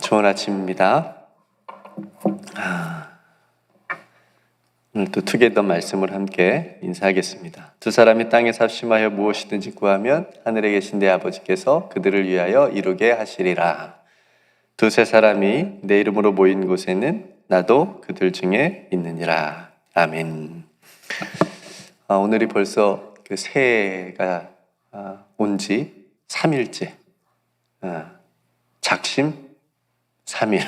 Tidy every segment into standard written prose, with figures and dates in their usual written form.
좋은 아침입니다. 오늘 또 투게더 말씀을 함께 인사하겠습니다. 두 사람이 땅에서 합심하여 무엇이든지 구하면 하늘에 계신 내 아버지께서 그들을 위하여 이루게 하시리라. 두세 사람이 내 이름으로 모인 곳에는 나도 그들 중에 있느니라. 아멘. 오늘이 벌써 그 새해가 온 지 3일째. 작심 3일.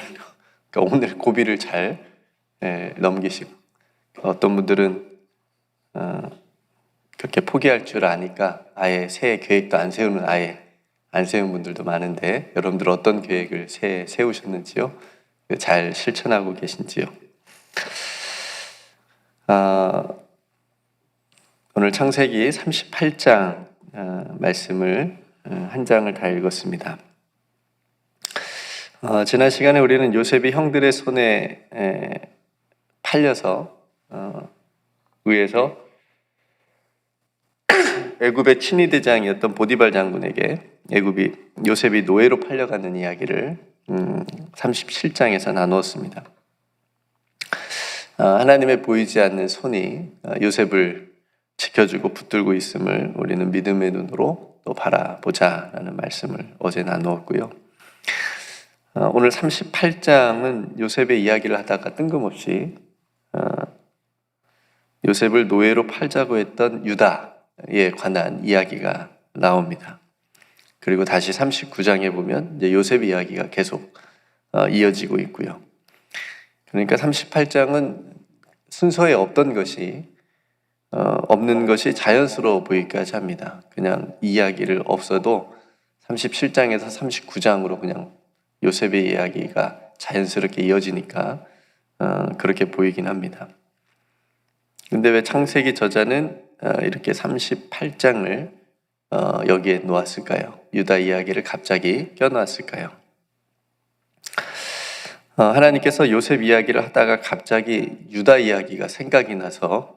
그러니까 오늘 고비를 잘 넘기시고, 어떤 분들은 그렇게 포기할 줄 아니까 아예 새해 계획도 안 세운 분들도 많은데, 여러분들 어떤 계획을 새해 세우셨는지요? 잘 실천하고 계신지요? 오늘 창세기 38장 말씀을 한 장을 다 읽었습니다. 지난 시간에 우리는 요셉이 형들의 손에 팔려서 의해서 애굽의 친위대장이었던 보디발 장군에게 요셉이 노예로 팔려가는 이야기를 37장에서 나누었습니다. 하나님의 보이지 않는 손이 요셉을 지켜주고 붙들고 있음을 우리는 믿음의 눈으로 또 바라보자라는 말씀을 어제 나누었고요. 오늘 38장은 요셉의 이야기를 하다가 뜬금없이 요셉을 노예로 팔자고 했던 유다에 관한 이야기가 나옵니다. 그리고 다시 39장에 보면 이제 요셉 이야기가 계속 이어지고 있고요. 그러니까 38장은 순서에 없는 것이 자연스러워 보이기까지 합니다. 그냥 이야기를 없어도 37장에서 39장으로 그냥 요셉의 이야기가 자연스럽게 이어지니까 그렇게 보이긴 합니다. 근데 왜 창세기 저자는 이렇게 38장을 여기에 놓았을까요? 유다 이야기를 갑자기 껴놓았을까요? 하나님께서 요셉 이야기를 하다가 갑자기 유다 이야기가 생각이 나서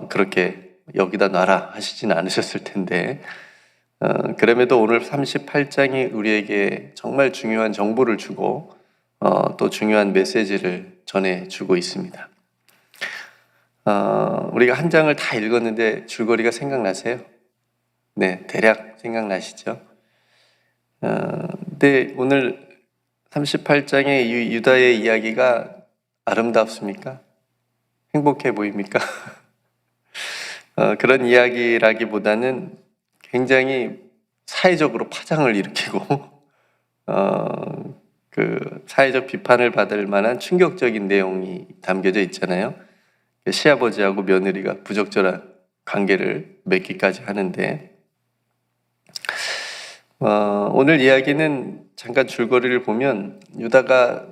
그렇게 여기다 놔라 하시진 않으셨을 텐데, 그럼에도 오늘 38장이 우리에게 정말 중요한 정보를 주고 또 중요한 메시지를 전해주고 있습니다. 우리가 한 장을 다 읽었는데 줄거리가 생각나세요? 네, 대략 생각나시죠? 근데 오늘 38장의 유다의 이야기가 아름답습니까? 행복해 보입니까? 그런 이야기라기보다는 굉장히 사회적으로 파장을 일으키고 그 사회적 비판을 받을 만한 충격적인 내용이 담겨져 있잖아요. 시아버지하고 며느리가 부적절한 관계를 맺기까지 하는데, 오늘 이야기는 잠깐 줄거리를 보면 유다가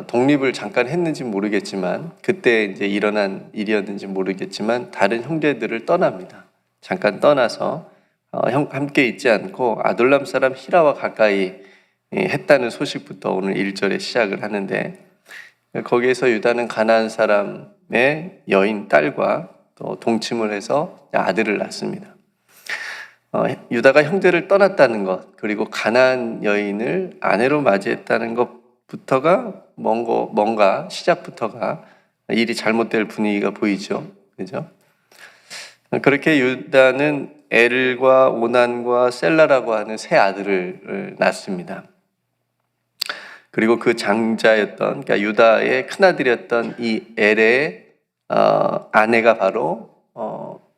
독립을 잠깐 했는지 모르겠지만, 그때 이제 일어난 일이었는지 모르겠지만 다른 형제들을 떠납니다. 잠깐 떠나서 함께 있지 않고 아둘람 사람 히라와 가까이 했다는 소식부터 오늘 1절에 시작을 하는데, 거기에서 유다는 가나안 사람의 여인 딸과 또 동침을 해서 아들을 낳습니다. 유다가 형제를 떠났다는 것, 그리고 가나안 여인을 아내로 맞이했다는 것부터가 뭔가 시작부터가 일이 잘못될 분위기가 보이죠. 그죠? 그렇게 유다는 엘과 오난과 셀라라고 하는 세 아들을 낳습니다. 그리고 그 장자였던, 그러니까 유다의 큰아들이었던 이 엘의 아내가 바로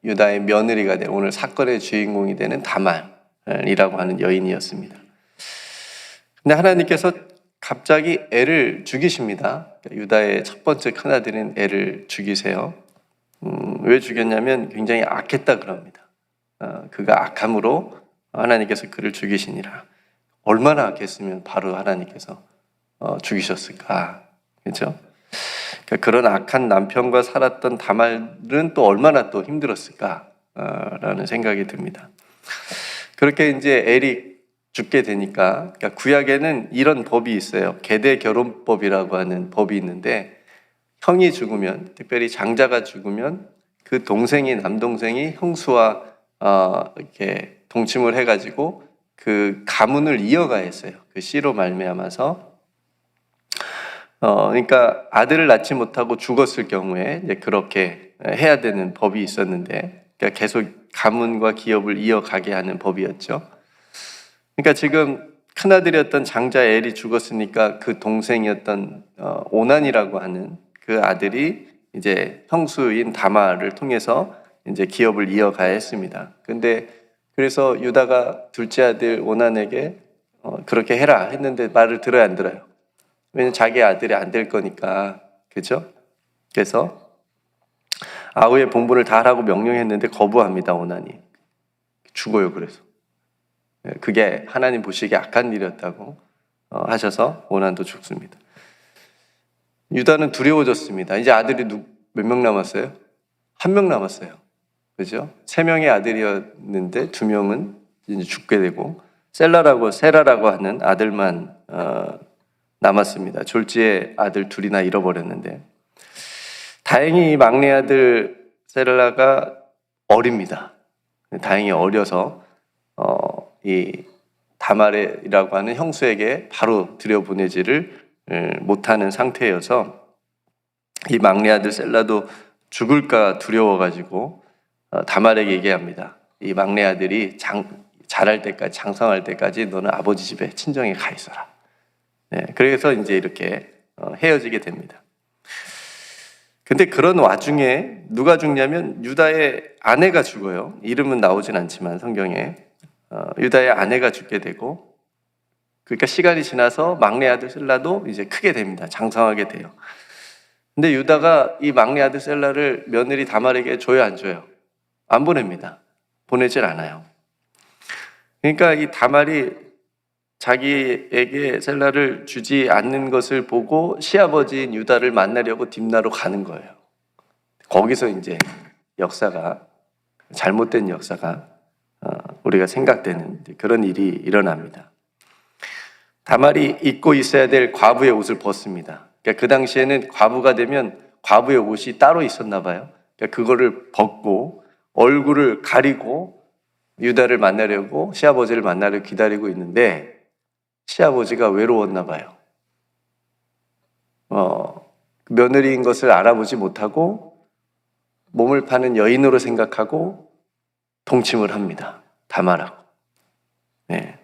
유다의 며느리가 된, 오늘 사건의 주인공이 되는 다말이라고 하는 여인이었습니다. 근데 하나님께서 갑자기 엘을 죽이십니다. 유다의 첫 번째 큰아들인 엘을 죽이세요. 왜 죽였냐면 굉장히 악했다 그럽니다. 그가 악함으로 하나님께서 그를 죽이시니라. 얼마나 악했으면 바로 하나님께서 죽이셨을까? 그렇죠? 그러니까 그런 악한 남편과 살았던 다말은 또 얼마나 또 힘들었을까? 라는 생각이 듭니다. 그렇게 이제 엘이 죽게 되니까, 그러니까 구약에는 이런 법이 있어요. 계대 결혼법이라고 하는 법이 있는데, 형이 죽으면, 특별히 장자가 죽으면 그 남동생이 형수와 이렇게 동침을 해가지고 그 가문을 이어가야 했어요. 그 씨로 말미암아서 그러니까 아들을 낳지 못하고 죽었을 경우에 이제 그렇게 해야 되는 법이 있었는데, 그러니까 계속 가문과 기업을 이어가게 하는 법이었죠. 그러니까 지금 큰아들이었던 장자 엘이 죽었으니까 그 동생이었던 오난이라고 하는 그 아들이 이제 형수인 다말을 통해서 이제 기업을 이어가야 했습니다. 근데 그래서 유다가 둘째 아들 오난에게 그렇게 해라 했는데 말을 들어요, 안 들어요? 왜냐면 자기 아들이 안 될 거니까. 그죠? 그래서 아우의 본분을 다 하라고 명령했는데 거부합니다, 오난이. 죽어요, 그래서. 그게 하나님 보시기에 악한 일이었다고 하셔서 오난도 죽습니다. 유다는 두려워졌습니다. 이제 아들이 몇 명 남았어요? 한 명 남았어요. 그죠? 3명의 아들이었는데 2명은 이제 죽게 되고 세라라고 하는 아들만 남았습니다. 졸지에 아들 2이나 잃어버렸는데, 다행히 이 막내 아들 셀라가 어립니다. 다행히 어려서 이 다말이라고 하는 형수에게 바로 들여보내지를 못하는 상태여서 이 막내 아들 셀라도 죽을까 두려워가지고 다말에게 얘기합니다. 이 막내 아들이 자랄 때까지, 장성할 때까지 너는 아버지 집에 친정에 가 있어라. 그래서 이제 이렇게 헤어지게 됩니다. 근데 그런 와중에 누가 죽냐면 유다의 아내가 죽어요. 이름은 나오진 않지만 성경에 유다의 아내가 죽게 되고, 그러니까 시간이 지나서 막내 아들 셀라도 이제 크게 됩니다. 장성하게 돼요. 근데 유다가 이 막내 아들 셀라를 며느리 다말에게 줘요, 안 줘요? 안 보냅니다. 보내질 않아요. 그러니까 이 다말이 자기에게 셀라를 주지 않는 것을 보고 시아버지인 유다를 만나려고 딥나로 가는 거예요. 거기서 이제 역사가, 잘못된 역사가 우리가 생각되는 그런 일이 일어납니다. 다말이 입고 있어야 될 과부의 옷을 벗습니다. 그러니까 그 당시에는 과부가 되면 과부의 옷이 따로 있었나 봐요. 그러니까 그거를 벗고 얼굴을 가리고 유다를 만나려고, 시아버지를 만나려고 기다리고 있는데 시아버지가 외로웠나 봐요. 며느리인 것을 알아보지 못하고 몸을 파는 여인으로 생각하고 동침을 합니다. 다말하고. 네.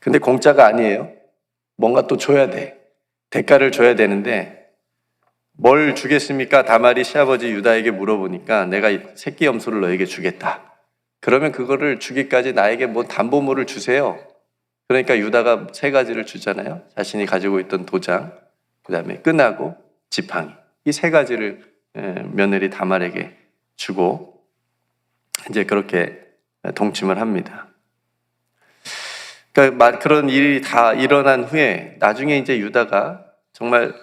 근데 공짜가 아니에요. 뭔가 또 줘야 돼. 대가를 줘야 되는데 뭘 주겠습니까? 다말이 시아버지 유다에게 물어보니까 내가 새끼 염소를 너에게 주겠다. 그러면 그거를 주기까지 나에게 뭐 담보물을 주세요. 그러니까 유다가 3가지를 주잖아요. 자신이 가지고 있던 도장, 그 다음에 끈하고 지팡이. 이 3가지를 며느리 다말에게 주고 이제 그렇게 동침을 합니다. 그러니까 그런 일이 다 일어난 후에 나중에 이제 유다가 정말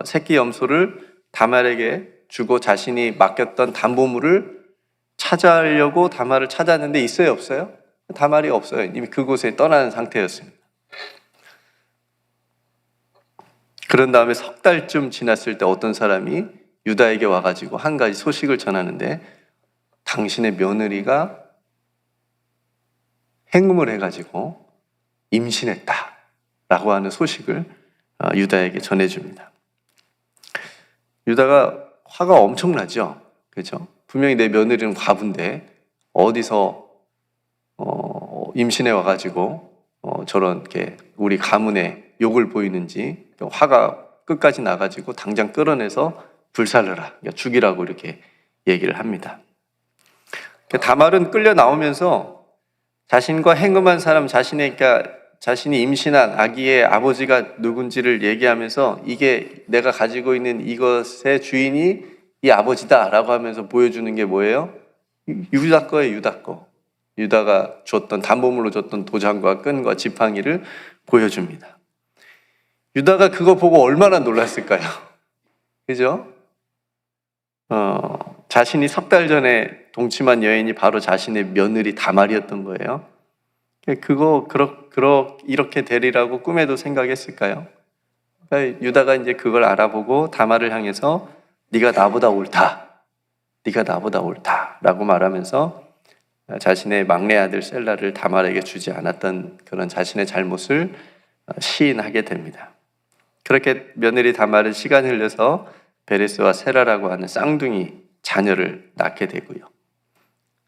새끼 염소를 다말에게 주고 자신이 맡겼던 담보물을 찾아하려고 다말을 찾았는데 있어요, 없어요? 다말이 없어요. 이미 그곳에 떠나는 상태였습니다. 그런 다음에 3달쯤 지났을 때 어떤 사람이 유다에게 와가지고 한 가지 소식을 전하는데, 당신의 며느리가 행음을 해가지고 임신했다 라고 하는 소식을 유다에게 전해줍니다. 유다가 화가 엄청나죠. 그렇죠? 분명히 내 며느리는 과부인데 어디서 임신해 와가지고 저렇게 우리 가문에 욕을 보이는지 화가 끝까지 나가지고 당장 끌어내서 불살르라, 그러니까 죽이라고 이렇게 얘기를 합니다. 다말은 끌려 나오면서 자신과 행음한 사람, 그러니까 자신이 임신한 아기의 아버지가 누군지를 얘기하면서 이게 내가 가지고 있는 이것의 주인이 이 아버지다라고 하면서 보여주는 게 뭐예요? 유다 거예요, 유다 거. 유다가 줬던, 담보물로 줬던 도장과 끈과 지팡이를 보여줍니다. 유다가 그거 보고 얼마나 놀랐을까요? 그죠? 자신이 3달 전에 동침한 여인이 바로 자신의 며느리 다말이었던 거예요. 이렇게 되리라고 꿈에도 생각했을까요? 그러니까 유다가 이제 그걸 알아보고 다말을 향해서 네가 나보다 옳다라고 말하면서 자신의 막내 아들 셀라를 다말에게 주지 않았던 그런 자신의 잘못을 시인하게 됩니다. 그렇게 며느리 다말은 시간이 흘려서 베레스와 세라라고 하는 쌍둥이 자녀를 낳게 되고요.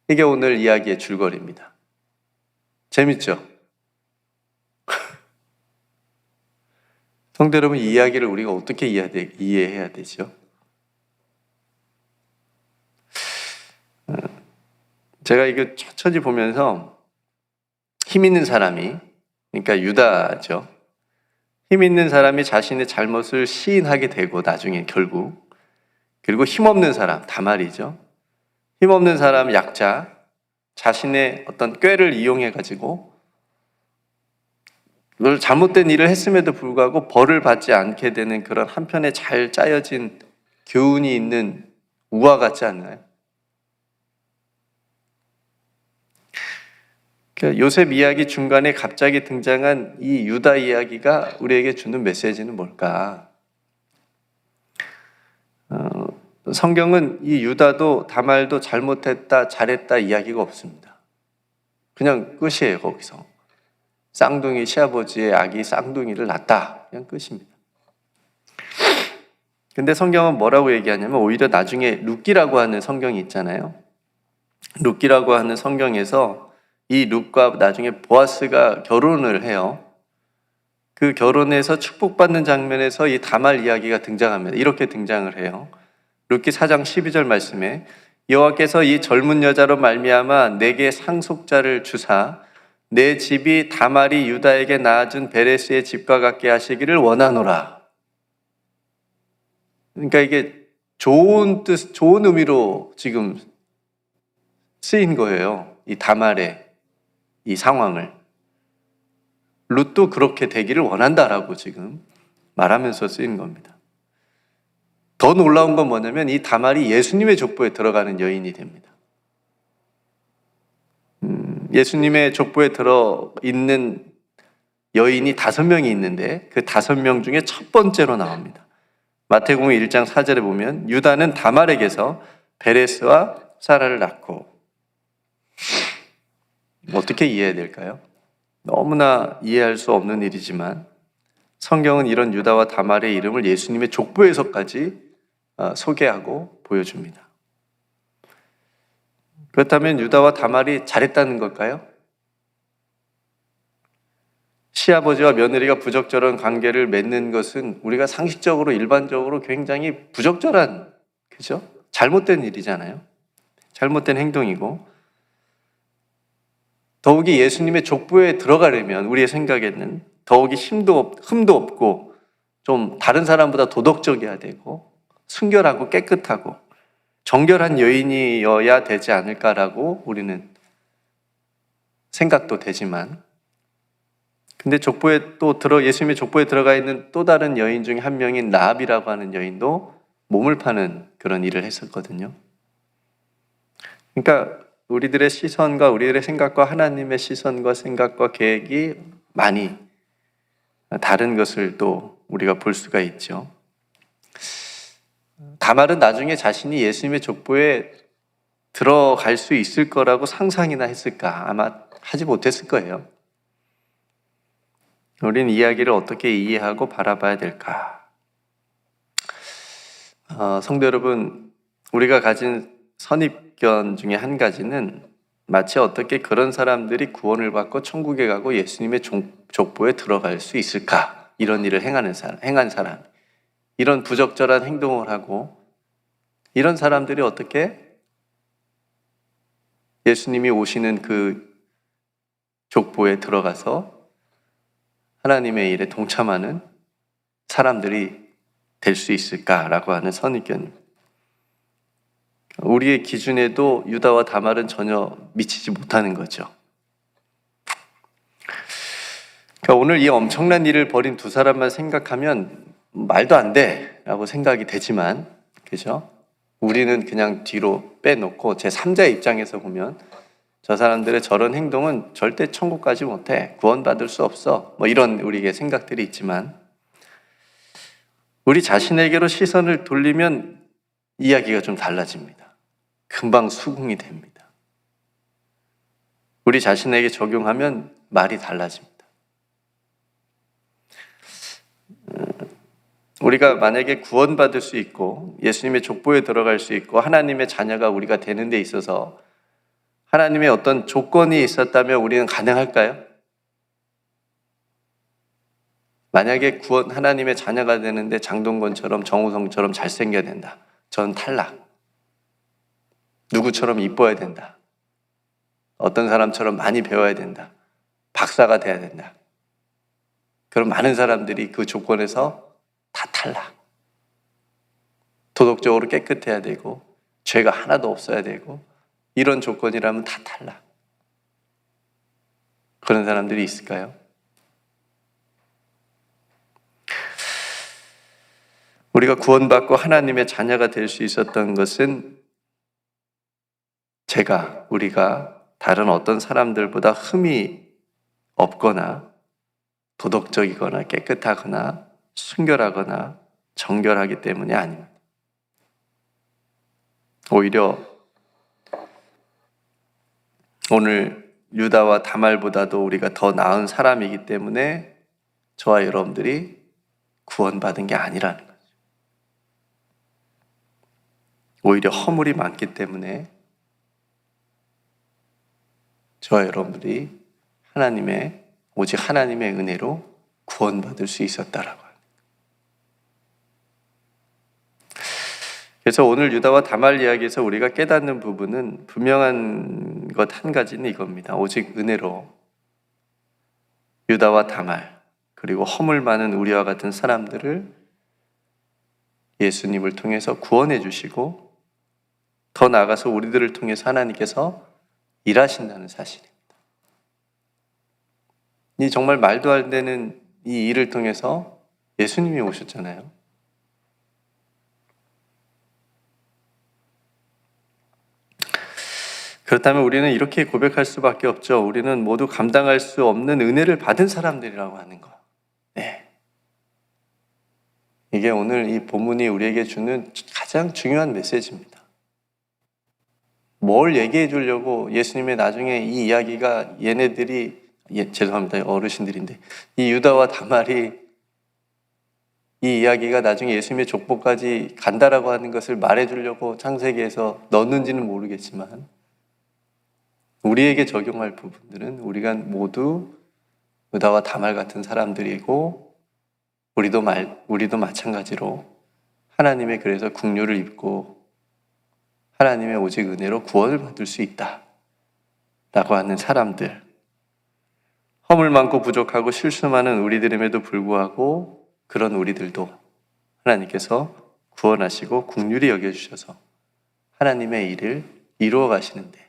이게 오늘 이야기의 줄거리입니다. 재밌죠? 성도 여러분, 이 이야기를 우리가 어떻게 이해해야 되죠? 제가 이거 천천히 보면서 힘 있는 사람이, 그러니까 유다죠. 힘 있는 사람이 자신의 잘못을 시인하게 되고 나중에 결국, 그리고 힘없는 사람, 다말이죠. 힘없는 사람, 약자, 자신의 어떤 꾀를 이용해가지고 잘못된 일을 했음에도 불구하고 벌을 받지 않게 되는 그런 한편에 잘 짜여진 교훈이 있는 우화 같지 않나요? 요셉 이야기 중간에 갑자기 등장한 이 유다 이야기가 우리에게 주는 메시지는 뭘까? 성경은 이 유다도 다말도 잘못했다, 잘했다 이야기가 없습니다. 그냥 끝이에요, 거기서. 쌍둥이 시아버지의 아기 쌍둥이를 낳았다. 그냥 끝입니다. 근데 성경은 뭐라고 얘기하냐면 오히려 나중에 룻기라고 하는 성경이 있잖아요. 룻기라고 하는 성경에서 이 룻과 나중에 보아스가 결혼을 해요. 그 결혼에서 축복받는 장면에서 이 다말 이야기가 등장합니다. 이렇게 등장을 해요. 룻기 4장 12절 말씀에 여호와께서 이 젊은 여자로 말미암아 내게 상속자를 주사 내 집이 다말이 유다에게 낳아준 베레스의 집과 같게 하시기를 원하노라. 그러니까 이게 좋은 뜻, 좋은 의미로 지금 쓰인 거예요. 이 다말의 이 상황을. 룻도 그렇게 되기를 원한다라고 지금 말하면서 쓰인 겁니다. 더 놀라운 건 뭐냐면 이 다말이 예수님의 족보에 들어가는 여인이 됩니다. 예수님의 족보에 들어있는 여인이 5명이 있는데 그 5명 중에 첫 번째로 나옵니다. 마태복음 1장 4절에 보면 유다는 다말에게서 베레스와 사라를 낳고, 어떻게 이해해야 될까요? 너무나 이해할 수 없는 일이지만 성경은 이런 유다와 다말의 이름을 예수님의 족보에서까지 소개하고 보여줍니다. 그렇다면 유다와 다말이 잘했다는 걸까요? 시아버지와 며느리가 부적절한 관계를 맺는 것은 우리가 상식적으로 일반적으로 굉장히 부적절한, 그죠? 잘못된 일이잖아요. 잘못된 행동이고, 더욱이 예수님의 족보에 들어가려면 우리의 생각에는 더욱이 흠도 없고 좀 다른 사람보다 도덕적이어야 되고 순결하고 깨끗하고 정결한 여인이어야 되지 않을까라고 우리는 생각도 되지만, 근데 예수님의 족보에 들어가 있는 또 다른 여인 중에 한 명인 라합이라고 하는 여인도 몸을 파는 그런 일을 했었거든요. 그러니까 우리들의 시선과 우리들의 생각과 하나님의 시선과 생각과 계획이 많이 다른 것을 또 우리가 볼 수가 있죠. 다말은 나중에 자신이 예수님의 족보에 들어갈 수 있을 거라고 상상이나 했을까? 아마 하지 못했을 거예요. 우리는 이야기를 어떻게 이해하고 바라봐야 될까? 성도 여러분, 우리가 가진 선입견 중에 한 가지는 마치 어떻게 그런 사람들이 구원을 받고 천국에 가고 예수님의 족보에 들어갈 수 있을까? 이런 일을 행한 사람, 이런 부적절한 행동을 하고 이런 사람들이 어떻게 예수님이 오시는 그 족보에 들어가서 하나님의 일에 동참하는 사람들이 될 수 있을까라고 하는 선입견입니다. 우리의 기준에도 유다와 다말은 전혀 미치지 못하는 거죠. 그러니까 오늘 이 엄청난 일을 벌인 두 사람만 생각하면 말도 안 돼라고 생각이 되지만, 그죠? 우리는 그냥 뒤로 빼놓고 제3자의 입장에서 보면 저 사람들의 저런 행동은 절대 천국 가지 못해, 구원받을 수 없어, 이런 우리의 생각들이 있지만, 우리 자신에게로 시선을 돌리면 이야기가 좀 달라집니다. 금방 수긍이 됩니다. 우리 자신에게 적용하면 말이 달라집니다. 우리가 만약에 구원받을 수 있고 예수님의 족보에 들어갈 수 있고 하나님의 자녀가 우리가 되는 데 있어서 하나님의 어떤 조건이 있었다면 우리는 가능할까요? 만약에 하나님의 자녀가 되는데 장동건처럼 정우성처럼 잘생겨야 된다. 전 탈락. 누구처럼 이뻐야 된다. 어떤 사람처럼 많이 배워야 된다. 박사가 돼야 된다. 그런 많은 사람들이 그 조건에서 다 탈락. 도덕적으로 깨끗해야 되고 죄가 하나도 없어야 되고 이런 조건이라면 다 탈락. 그런 사람들이 있을까요? 우리가 구원받고 하나님의 자녀가 될 수 있었던 것은 우리가 다른 어떤 사람들보다 흠이 없거나 도덕적이거나 깨끗하거나 순결하거나 정결하기 때문이 아닙니다. 오히려 오늘 유다와 다말보다도 우리가 더 나은 사람이기 때문에 저와 여러분들이 구원받은 게 아니라는 거죠. 오히려 허물이 많기 때문에 저와 여러분들이 오직 하나님의 은혜로 구원받을 수 있었다라고 합니다. 그래서 오늘 유다와 다말 이야기에서 우리가 깨닫는 부분은 분명한 것 한 가지는 이겁니다. 오직 은혜로 유다와 다말 그리고 허물 많은 우리와 같은 사람들을 예수님을 통해서 구원해 주시고 더 나아가서 우리들을 통해서 하나님께서 일하신다는 사실입니다. 이 정말 말도 안 되는 이 일을 통해서 예수님이 오셨잖아요. 그렇다면 우리는 이렇게 고백할 수밖에 없죠. 우리는 모두 감당할 수 없는 은혜를 받은 사람들이라고 하는 거. 네. 이게 오늘 이 본문이 우리에게 주는 가장 중요한 메시지입니다. 뭘 얘기해 주려고 예수님의 나중에 이 이야기가 죄송합니다. 어르신들인데 이 유다와 다말이 이 이야기가 나중에 예수님의 족보까지 간다라고 하는 것을 말해 주려고 창세기에서 넣었는지는 모르겠지만 우리에게 적용할 부분들은 우리가 모두 유다와 다말 같은 사람들이고 우리도 마찬가지로 하나님의 그래서 긍휼을 입고 하나님의 오직 은혜로 구원을 받을 수 있다라고 하는 사람들, 허물 많고 부족하고 실수 많은 우리들임에도 불구하고 그런 우리들도 하나님께서 구원하시고 긍휼히 여겨주셔서 하나님의 일을 이루어 가시는데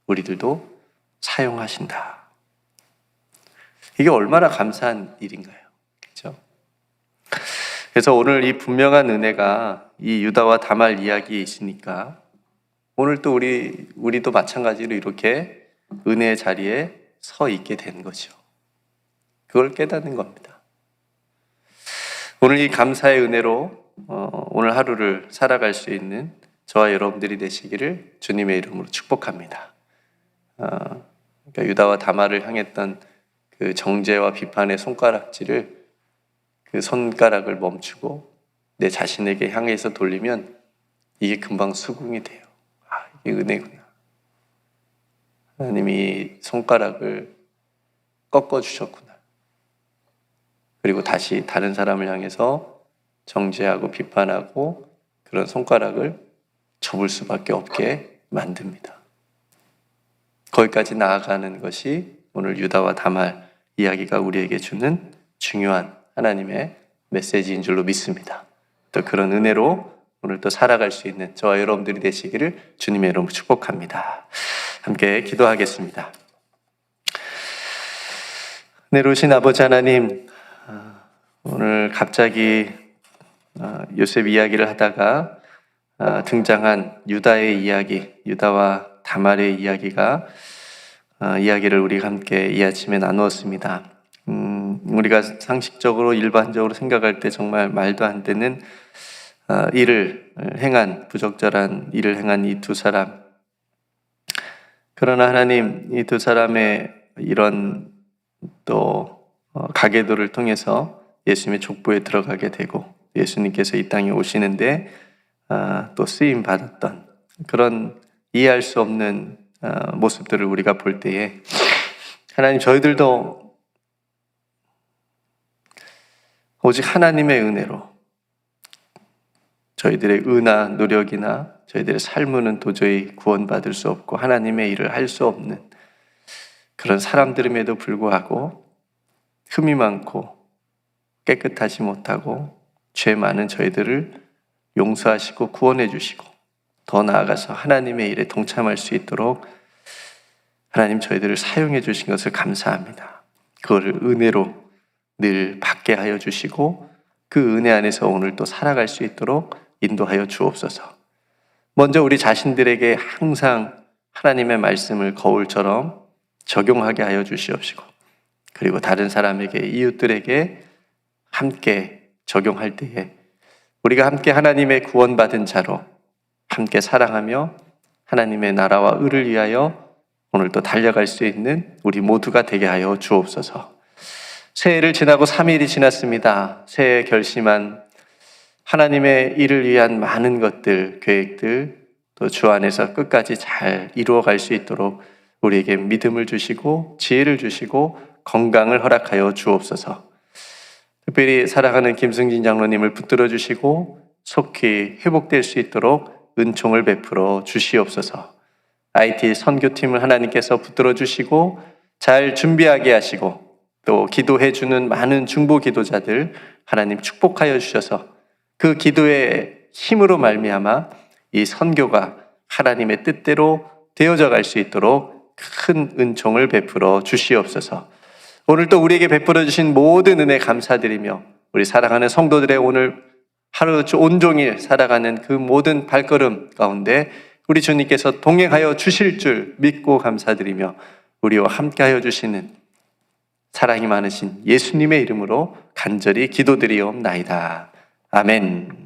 우리들도 사용하신다. 이게 얼마나 감사한 일인가요? 그렇죠? 그래서 오늘 이 분명한 은혜가 이 유다와 다말 이야기에 있으니까 오늘 또 우리도 마찬가지로 이렇게 은혜의 자리에 서 있게 된 거죠. 그걸 깨닫는 겁니다. 오늘 이 감사의 은혜로 오늘 하루를 살아갈 수 있는 저와 여러분들이 되시기를 주님의 이름으로 축복합니다. 그러니까 유다와 다말을 향했던 그 정죄와 비판의 손가락질을 그 손가락을 멈추고 내 자신에게 향해서 돌리면 이게 금방 수긍이 돼요. 이게 은혜구나. 하나님이 손가락을 꺾어주셨구나. 그리고 다시 다른 사람을 향해서 정죄하고 비판하고 그런 손가락을 접을 수밖에 없게 만듭니다. 거기까지 나아가는 것이 오늘 유다와 다말 이야기가 우리에게 주는 중요한 하나님의 메시지인 줄로 믿습니다. 또 그런 은혜로 오늘 또 살아갈 수 있는 저와 여러분들이 되시기를 주님의 이름으로 축복합니다. 함께 기도하겠습니다. 은혜로우신 아버지 하나님, 오늘 갑자기 요셉 이야기를 하다가 등장한 유다의 이야기, 유다와 다말의 이야기를 우리가 함께 이 아침에 나누었습니다. 우리가 상식적으로 일반적으로 생각할 때 정말 말도 안 되는 부적절한 일을 행한 이 두 사람. 그러나 하나님, 이 두 사람의 이런 또 가계도를 통해서 예수님의 족보에 들어가게 되고 예수님께서 이 땅에 오시는데 또 쓰임 받았던 그런 이해할 수 없는 모습들을 우리가 볼 때에 하나님, 저희들도 오직 하나님의 은혜로 저희들의 의나 노력이나 저희들의 삶은 도저히 구원받을 수 없고 하나님의 일을 할 수 없는 그런 사람들임에도 불구하고 흠이 많고 깨끗하지 못하고 죄 많은 저희들을 용서하시고 구원해 주시고 더 나아가서 하나님의 일에 동참할 수 있도록 하나님 저희들을 사용해 주신 것을 감사합니다. 그거를 은혜로 늘 받게 하여 주시고 그 은혜 안에서 오늘 또 살아갈 수 있도록 인도하여 주옵소서. 먼저 우리 자신들에게 항상 하나님의 말씀을 거울처럼 적용하게 하여 주시옵시고, 그리고 다른 사람에게, 이웃들에게 함께 적용할 때에 우리가 함께 하나님의 구원받은 자로 함께 사랑하며 하나님의 나라와 의를 위하여 오늘도 달려갈 수 있는 우리 모두가 되게 하여 주옵소서. 새해를 지나고 3일이 지났습니다. 새해 결심한 하나님의 일을 위한 많은 것들, 계획들 또 주 안에서 끝까지 잘 이루어갈 수 있도록 우리에게 믿음을 주시고 지혜를 주시고 건강을 허락하여 주옵소서. 특별히 사랑하는 김승진 장로님을 붙들어 주시고 속히 회복될 수 있도록 은총을 베풀어 주시옵소서. IT 선교팀을 하나님께서 붙들어 주시고 잘 준비하게 하시고 또 기도해 주는 많은 중보 기도자들 하나님 축복하여 주셔서 그 기도의 힘으로 말미암아 이 선교가 하나님의 뜻대로 되어져 갈 수 있도록 큰 은총을 베풀어 주시옵소서. 오늘 또 우리에게 베풀어 주신 모든 은혜 감사드리며 우리 사랑하는 성도들의 오늘 하루 온종일 살아가는 그 모든 발걸음 가운데 우리 주님께서 동행하여 주실 줄 믿고 감사드리며 우리와 함께하여 주시는 사랑이 많으신 예수님의 이름으로 간절히 기도드리옵나이다. 아멘.